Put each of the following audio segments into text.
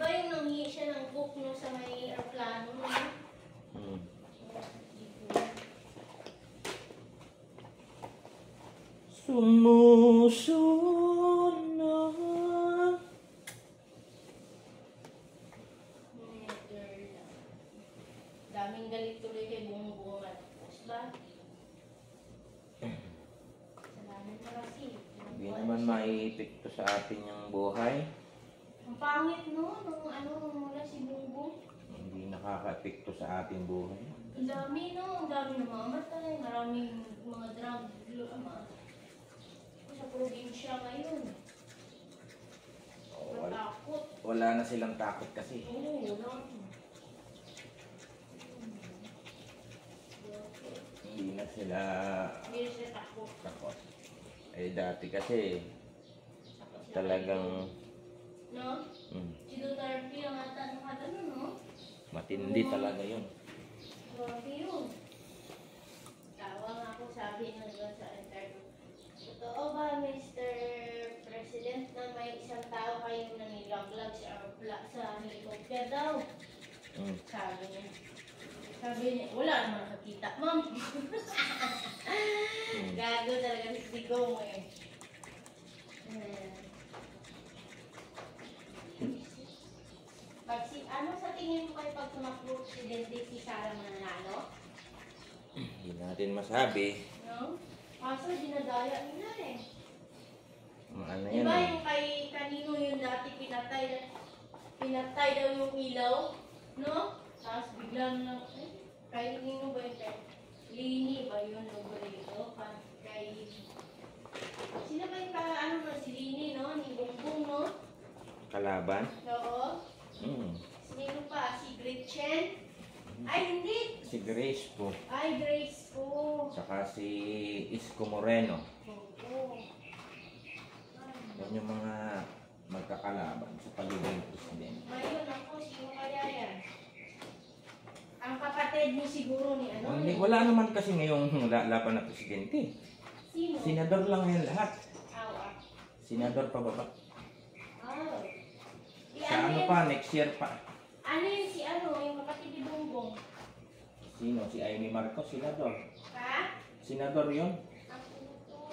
ba yung nanghihi siya ng cook no, sa may aeroplano no? Sumusunod. Daming galit tuloy kay Bongbong at ba? Salamat na kasi. Hindi naman maiipekto sa atin yung buhay. Ang pangit no, nung mula si Bongbong. Hindi nakaka-epekto sa ating buhay. Ang dami no, ang dami namamatay, maraming mga drug sa probinsya ngayon. Matakot. Wala na silang takot kasi. Oo, wala. Hindi na sila takot. Eh dati kasi talagang no? Si Duterte ang ata no? matindi talaga yun. Grabe yun. Tawa nga ako, sabi nga sa interview. Totoo ba, Mr. President, na may isang tao kayong nanilaglag sa helicopter daw? Sabi niya, wala naman nakakita, ma'am. Gago talaga si Sigong eh. Ano sa tingin mo kayo pag tumakbo presidente si Sara mananalo? Hindi natin masabi. No? Kaso dinadaya nila eh. Ano yan? Diba yung kay kanino yung dati pinatay daw yung ilaw? No? Tapos biglang lang, kay Nino ba yun? Lini ba yun? Loborito? Kay... Sino ba yung si Lini, no? Ni Bongbong, no? Kalaban? Oo. Sino pa? Si Gretchen? Ay, hindi! Si Grace po. Ay, Grace po. Saka si Isko Moreno. Oo. Yan yung mga magkakalaban sa pagiging presidente. Ngayon ako, sino kaya yan? Ang kapatid mo siguro ni ano? Hindi, wala naman kasi ngayong laban na presidente. Sino? Senador lang ngayon lahat. Awa. Senador pa baba. Oh. Sa ano pa, next year pa. Ano yun si yung kapatid ni Bongbong? Sino? Si Amy Marcos, senador. Ha? Senador yun? Ang puto.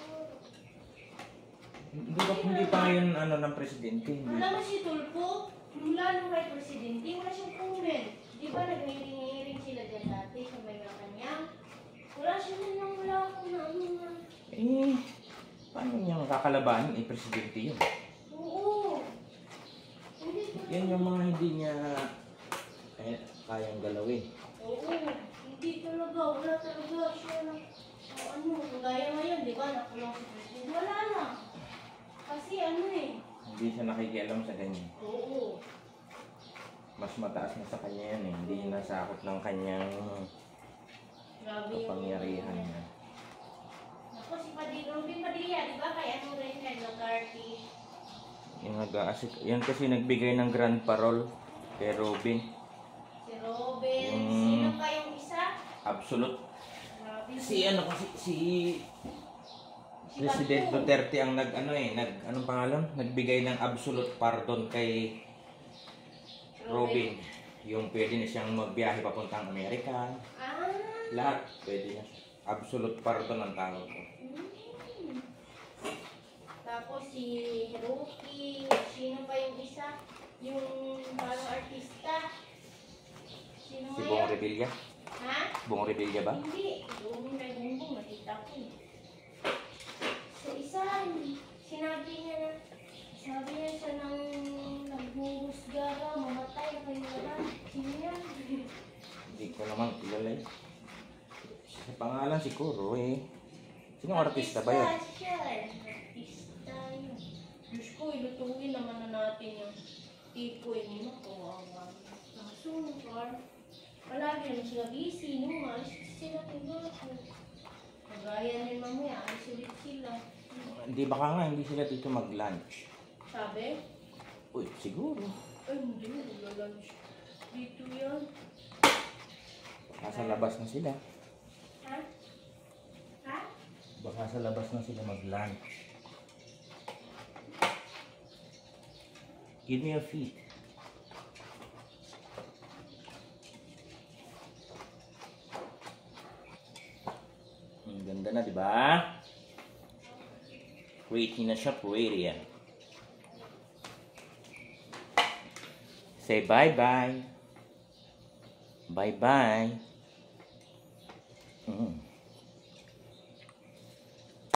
Hindi pa ngayon ng presidente. Wala mo si Tulfo? Mula nung kay presidente, wala siyang comment. Di ba nag-hearing sila dyan dati sa may Malacanang? Wala siya nang wala akong na. Paano niyang kakalabanin? Presidente yun. Oo. Yan yung mga hindi niya kayang galawin. Oo. Hindi talaga. Wala talaga siya na kagaya ngayon, di ba? Nakulong si presidente. Wala lang. Kasi Hindi siya nakikialam sa ganyan. Oo. Mas mataas na sa kanya yan eh. Hindi nasakot ng kanyang kapangyarihan niya. Ako si Robin Padilla, di ba? Kay rin kay Duterte. Yan kasi nagbigay ng grand parole kay Robin. Si Robin. Sino pa yung isa? Absolute. Grabe. Si President Duterte ang anong pangalan? Nagbigay ng absolute pardon kay Robin. Yung pwede na siyang magbiyahe papuntang Amerika. Lahat pwede na. Absolute pardon ang tawag ko. Tapos si Rocky. Sino pa yung isa? Yung parang artista. Sino Si nga Bong yun? Revilla? Ha? Bong Revilla ba? Hindi. Doon kay Bongbong, nakita ko eh. So isa, sabi niya siya nang naghuhusga raw, mamatay na kayo wala. Sino yan? Hindi ko naman kilala eh. Sa pangalan siguro eh. Sino artista ba yun? Artista yun. Diyos ko, ilutuin naman na natin yung tikoy ni Makawawa. Kaso, palagi naman sila busy, no? Maalis sila tingnan ko. Kagaya din mamaya, alis ulit sila. Hindi baka nga hindi sila dito mag-lunch. Sabi? Uy, siguro. Ay, hindi mo lunch. Dito yan. Baka sa labas na sila. Ha? Ha? Baka sa labas na sila mag-lunch. Give me a feet. Ganda na, di ba? Pretty na siya, pretty yan. Say bye-bye. Bye-bye.